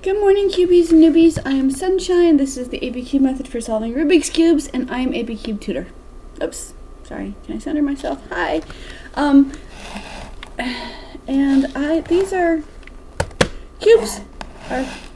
Good morning, cubies and newbies. I am Sunshine. This is the ABCube method for solving Rubik's Cubes, and I am ABCube tutor. Oops, sorry. Can I center myself? Hi. These are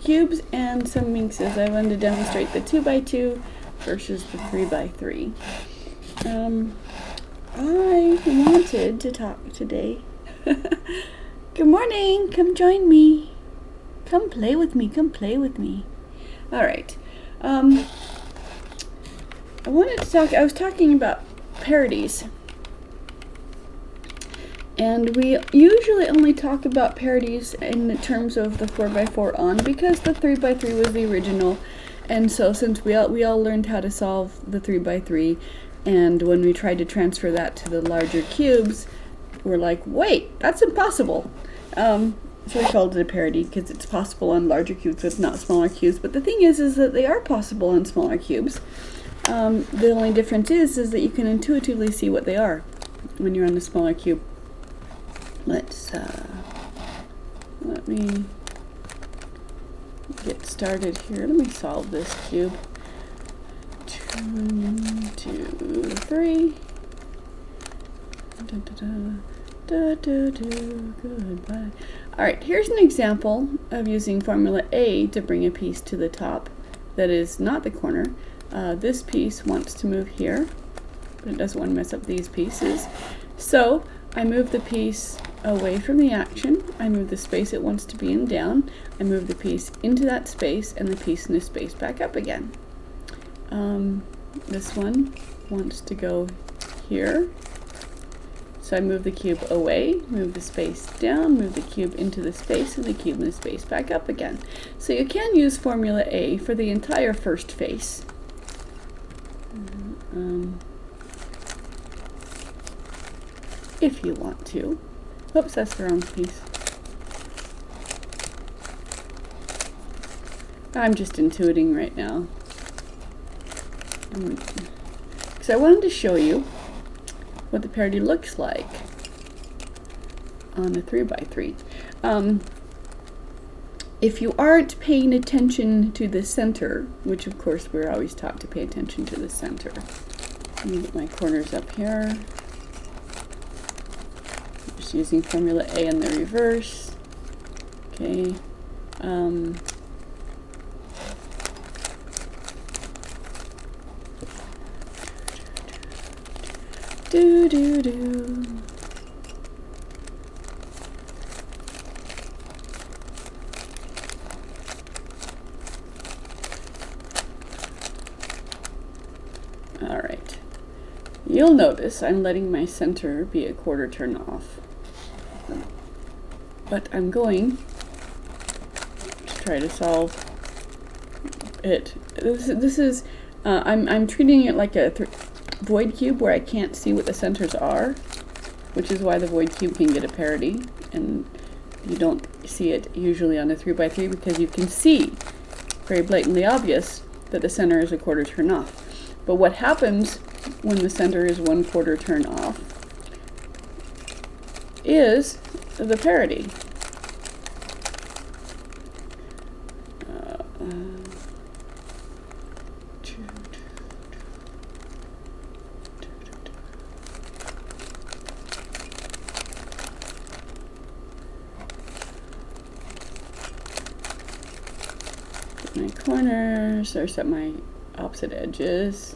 cubes and some minxes. I wanted to demonstrate the 2x2 versus the 3x3. I wanted to talk today. Good morning. Come join me. Come play with me. Come play with me. All right. I was talking about parodies. And we usually only talk about parodies in the terms of the 4x4 on because the 3x3 was the original. And so since we all learned how to solve the 3x3, and when we tried to transfer that to the larger cubes, we're like, wait, that's impossible. So I called it a parody because it's possible on larger cubes with not smaller cubes. But the thing is that they are possible on smaller cubes. The only difference is that you can intuitively see what they are when you're on the smaller cube. Let me get started here. Let me solve this cube. 1, 2, 3. Goodbye. Alright, here's an example of using formula A to bring a piece to the top that is not the corner. This piece wants to move here, but it doesn't want to mess up these pieces. So I move the piece away from the action. I move the space it wants to be in down. I move the piece into that space and the piece in the space back up again. This one wants to go here. So I move the cube away, move the space down, move the cube into the space, and the cube in the space back up again. So you can use formula A for the entire first face. If you want to. Oops, that's the wrong piece. I'm just intuiting right now. Because I wanted to show you what the parody looks like on a 3x3. If you aren't paying attention to the center, which of course we're always taught to pay attention to the center. Let me get my corners up here. Just using formula A in the reverse. Okay. All right. You'll notice I'm letting my center be a quarter turn off. But I'm going to try to solve it. This is I'm treating it like a void cube where I can't see what the centers are, which is why the void cube can get a parody, and you don't see it usually on a 3x3 because you can see very blatantly obvious that the center is a quarter turn off. But what happens when the center is 1/4 turn off is the parody. My corners, or set my opposite edges.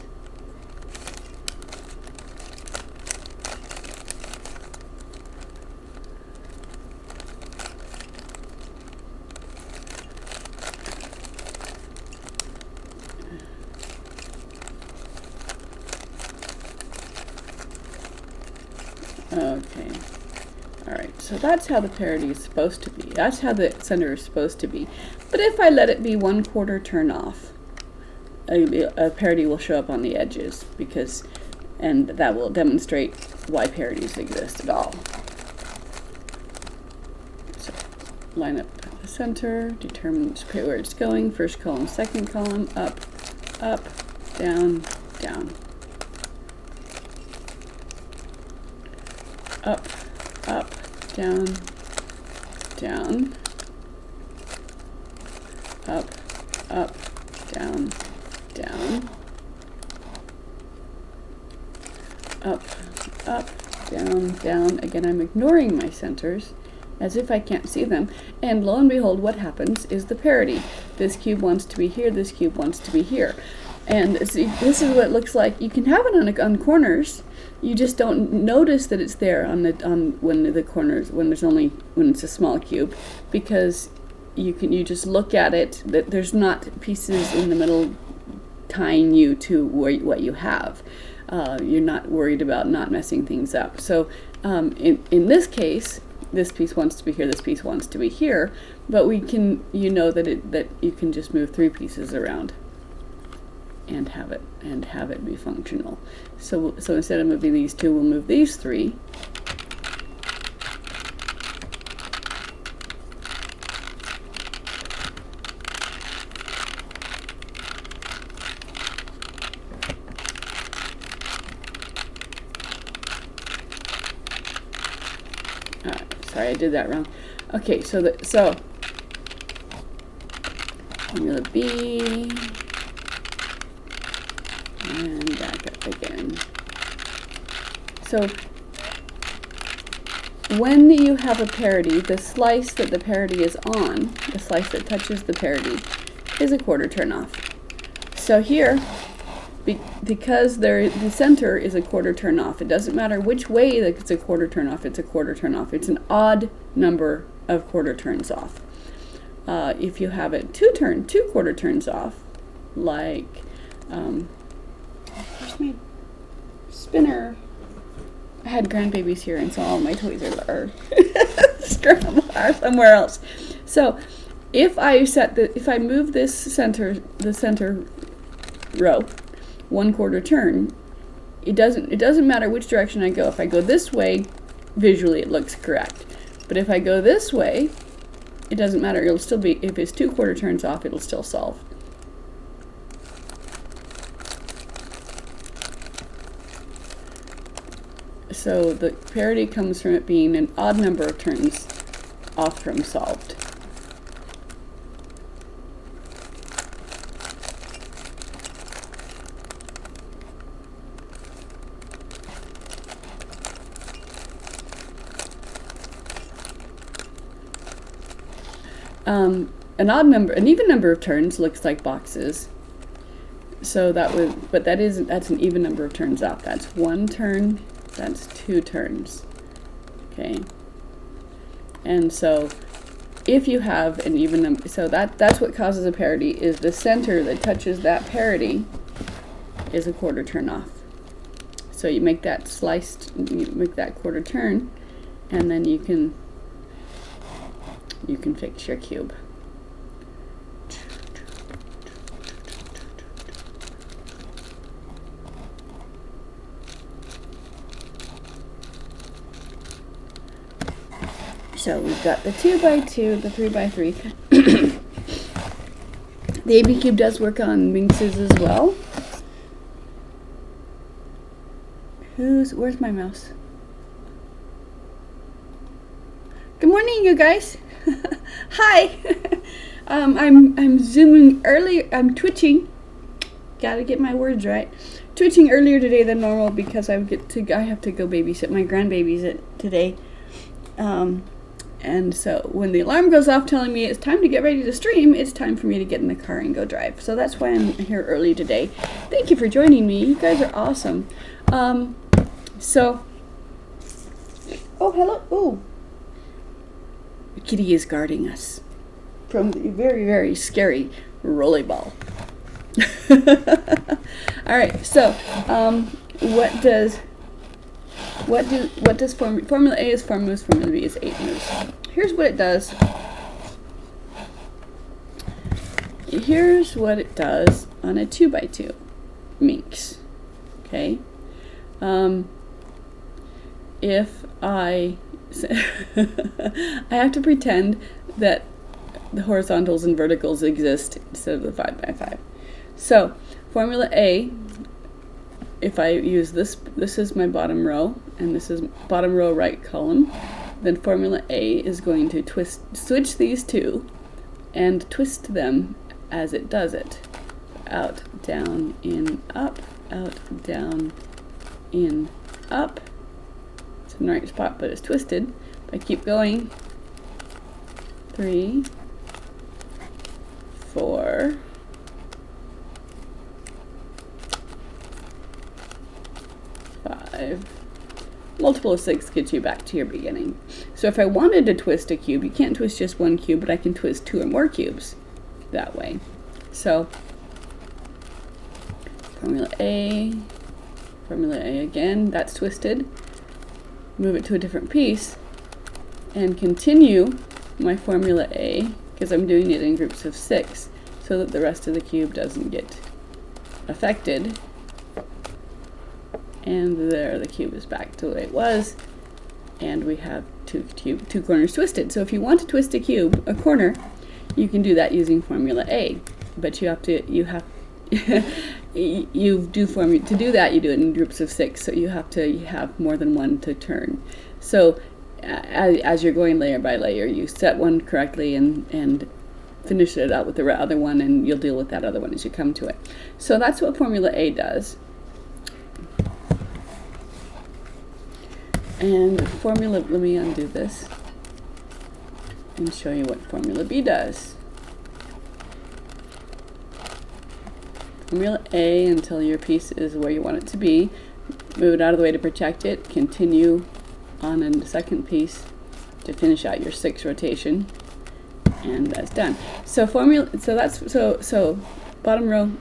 Okay. Alright, so that's how the parody is supposed to be. That's how the center is supposed to be. But if I let it be 1/4 turn off, a parody will show up on the edges and that will demonstrate why parodies exist at all. So line up the center, determine where it's going, first column, second column, up, up, down, down. Up, up, down, down, Again, I'm ignoring my centers as if I can't see them. And lo and behold, what happens is the parity. This cube wants to be here, this cube wants to be here. And see, this is what it looks like. You can have it on corners. You just don't notice that it's there on when the corners, when it's a small cube, because you just look at it, that there's not pieces in the middle tying you to what you have. You're not worried about not messing things up. So in this case, this piece wants to be here, this piece wants to be here, but you know that you can just move 3 pieces around and have it be functional. So instead of moving these 2, we'll move these 3. Sorry, I did that wrong. Okay, so formula B, and back up again. So when you have a parity, the slice that the parity is on, the slice that touches the parity, is a quarter turn off. So here, because the center is a quarter turn off, it doesn't matter which way that it's a quarter turn off, it's a quarter turn off. It's an odd number of quarter turns off. If you have it 2 quarter turns off, like, where's my spinner? I had grandbabies here, and so all my toys are somewhere else. So if I move the center row 1 quarter turn, it doesn't matter which direction I go. If I go this way, visually it looks correct. But if I go this way, it doesn't matter. It'll still be, if it's 2 quarter turns off, it'll still solve. So the parity comes from it being an odd number of turns off from solved. An even number of turns looks like boxes. So that's an even number of turns off. That's 1 turn, that's 2 turns. Okay. And so if you have an even number, so that's what causes a parity, is the center that touches that parity is a quarter turn off. So you make that you make that quarter turn, and then you can fix your cube. So we've got the 2 by 2, the 3 by 3. The ABCube does work on minxes as well. Where's my mouse? Good morning, you guys. Hi. I'm zooming early. I'm twitching. Gotta get my words right. Twitching earlier today than normal because I have to go babysit my grandbabies today. And so when the alarm goes off telling me it's time to get ready to stream, it's time for me to get in the car and go drive. So that's why I'm here early today. Thank you for joining me. You guys are awesome. Oh, hello. Oh, the kitty is guarding us from the very, very scary rollerball. All right. So, what does Formula A is 4 moves, Formula B is 8 moves. Here's what it does. Here's what it does on a 2 by 2 minx. Okay. If I have to pretend that the horizontals and verticals exist instead of the 5 by 5. So Formula A, if I use this is my bottom row, and this is bottom row right column, then Formula A is going to switch these two and twist them as it does it. Out, down, in, up, out, down, in, up. So in the right spot, but it's twisted. If I keep going, 3, 4, 5. Multiple of 6 gets you back to your beginning. So if I wanted to twist a cube, you can't twist just one cube, but I can twist 2 or more cubes that way. So formula A again, that's twisted. Move it to a different piece and continue my formula A, because I'm doing it in groups of 6 so that the rest of the cube doesn't get affected. And there, the cube is back to the way it was, and we have two corners twisted. So if you want to twist a cube, a corner, you can do that using formula A. But to do that, you do it in groups of 6. So you have to have more than one to turn. So as you're going layer by layer, you set one correctly and finish it out with the other one, and you'll deal with that other one as you come to it. So that's what formula A does. And let me undo this and show you what formula B does. Formula A until your piece is where you want it to be. Move it out of the way to protect it. Continue on in the second piece to finish out your 6 rotation, and that's done. So bottom row,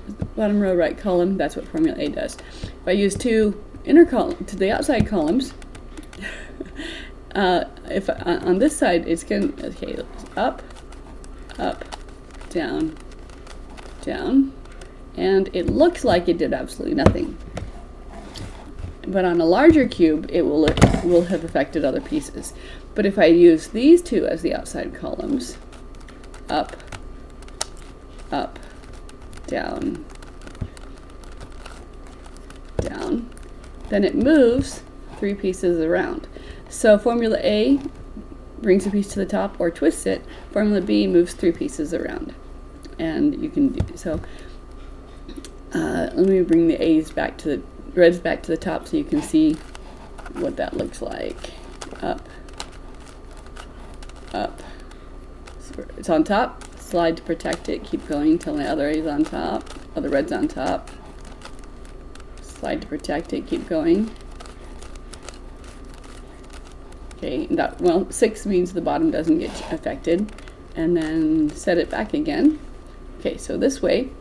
right column. That's what formula A does. If I use 2 inner column to the outside columns. If on this side it's going to up, down, down, and it looks like it did absolutely nothing. But on a larger cube, it will have affected other pieces. But if I use these 2 as the outside columns, up, down, down, then it moves 3 pieces around. So formula A brings a piece to the top or twists it. Formula B moves 3 pieces around, and you can do so. Let me bring the reds back to the top so you can see what that looks like. Up. So it's on top. Slide to protect it. Keep going until the other A is on top. Other red's on top. Slide to protect it. Keep going. Okay, 6 means the bottom doesn't get affected, and then set it back again. Okay, so this way,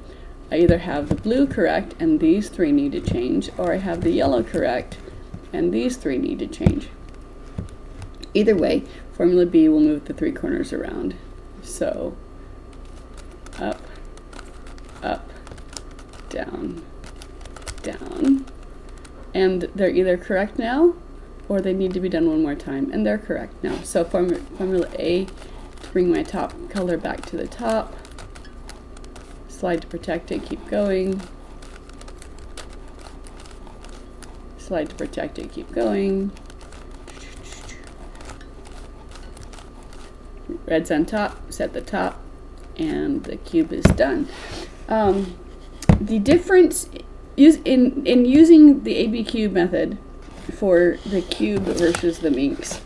I either have the blue correct and these 3 need to change, or I have the yellow correct and these 3 need to change. Either way, formula B will move the 3 corners around. So, up, down, down, and they're either correct now, or they need to be done one more time, and they're correct now. So formula A, to bring my top color back to the top, slide to protect it, keep going, slide to protect it, keep going, red's on top, set the top, and the cube is done. The difference is in using the ABCube method for the cube versus the minx.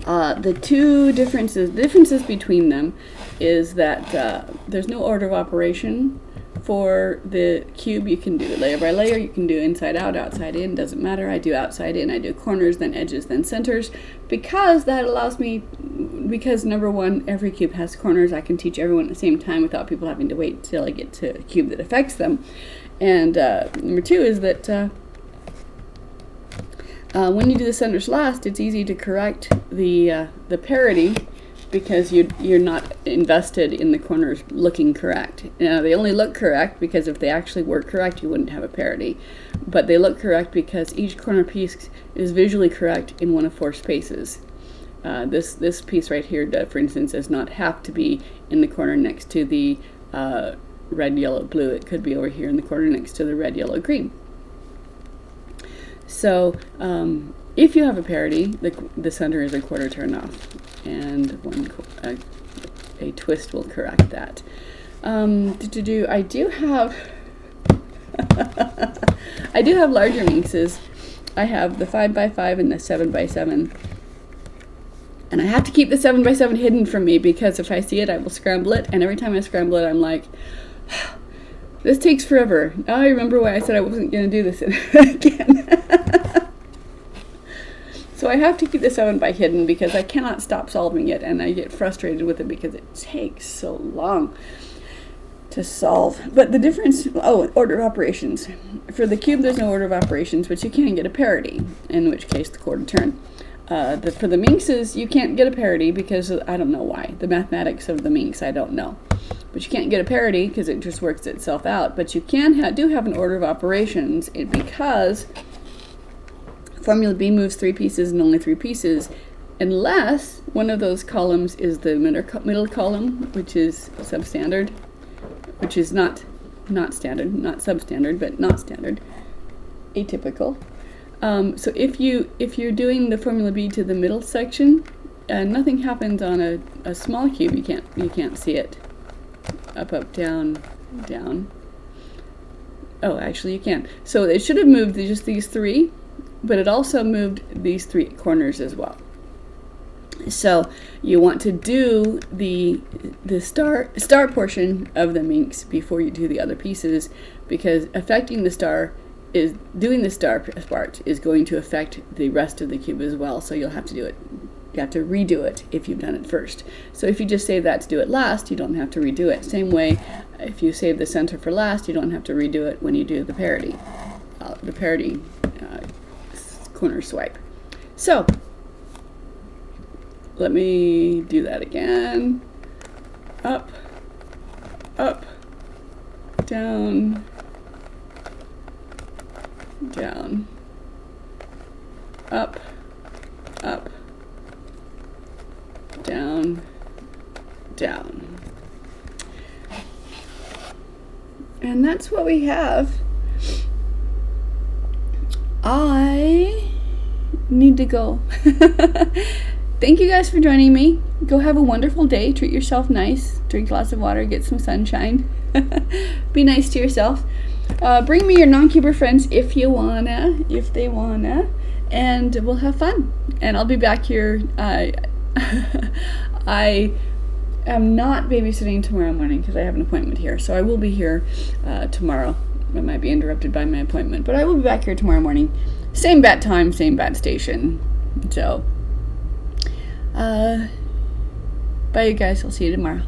The two differences between them is that there's no order of operation. For the cube, you can do layer by layer, you can do inside out, outside in, doesn't matter. I do outside in, I do corners, then edges, then centers, because that allows me, because number one, every cube has corners. I can teach everyone at the same time without people having to wait till I get to a cube that affects them. And number two is that when you do the centers last, it's easy to correct the parity, because you're not invested in the corners looking correct. Now, they only look correct because if they actually were correct, you wouldn't have a parity. But they look correct because each corner piece is visually correct in one of 4 spaces. This piece right here, for instance, does not have to be in the corner next to the red, yellow, blue. It could be over here in the corner next to the red, yellow, green. So if you have a parity, the center is a quarter turn off, and a twist will correct that. I do have I do have larger minxes, I have the 5x5 and the 7x7. And I have to keep the 7x7 hidden from me because if I see it, I will scramble it. And every time I scramble it, I'm like, this takes forever. Now I remember why I said I wasn't going to do this again. So I have to keep the 7x hidden because I cannot stop solving it. And I get frustrated with it because it takes so long to solve. But the difference, order of operations. For the cube, there's no order of operations, but you can get a parity, in which case the quarter turn. For the minxes, you can't get a parity because I don't know why. The mathematics of the minx, I don't know. But you can't get a parity because it just works itself out. But you do have an order of operations because formula B moves 3 pieces and only 3 pieces, unless one of those columns is the middle column, which is substandard, which is not standard, not substandard, but not standard, atypical. So if you're doing the formula B to the middle section, nothing happens on a small cube. You can't see it. Up, down, down. Oh, actually you can. So it should have moved just these 3, but it also moved these 3 corners as well. So you want to do the star portion of the minx before you do the other pieces, because affecting the star doing the star part is going to affect the rest of the cube as well. So you'll have to do it. You have to redo it if you've done it first. So if you just save that to do it last, you don't have to redo it. Same way, if you save the center for last, you don't have to redo it when you do the parity. Corner swipe. So let me do that again. Up, up, down, down, up, up, down, down. And that's what we have. I need to go. Thank you guys for joining me. Go have a wonderful day. Treat yourself nice. Drink lots of water. Get some sunshine. Be nice to yourself. Bring me your non-cuber friends if they wanna, and we'll have fun. And I'll be back here. I am not babysitting tomorrow morning because I have an appointment here. So I will be here tomorrow. I might be interrupted by my appointment, but I will be back here tomorrow morning. Same bat time, same bat station. So, bye you guys. I'll see you tomorrow.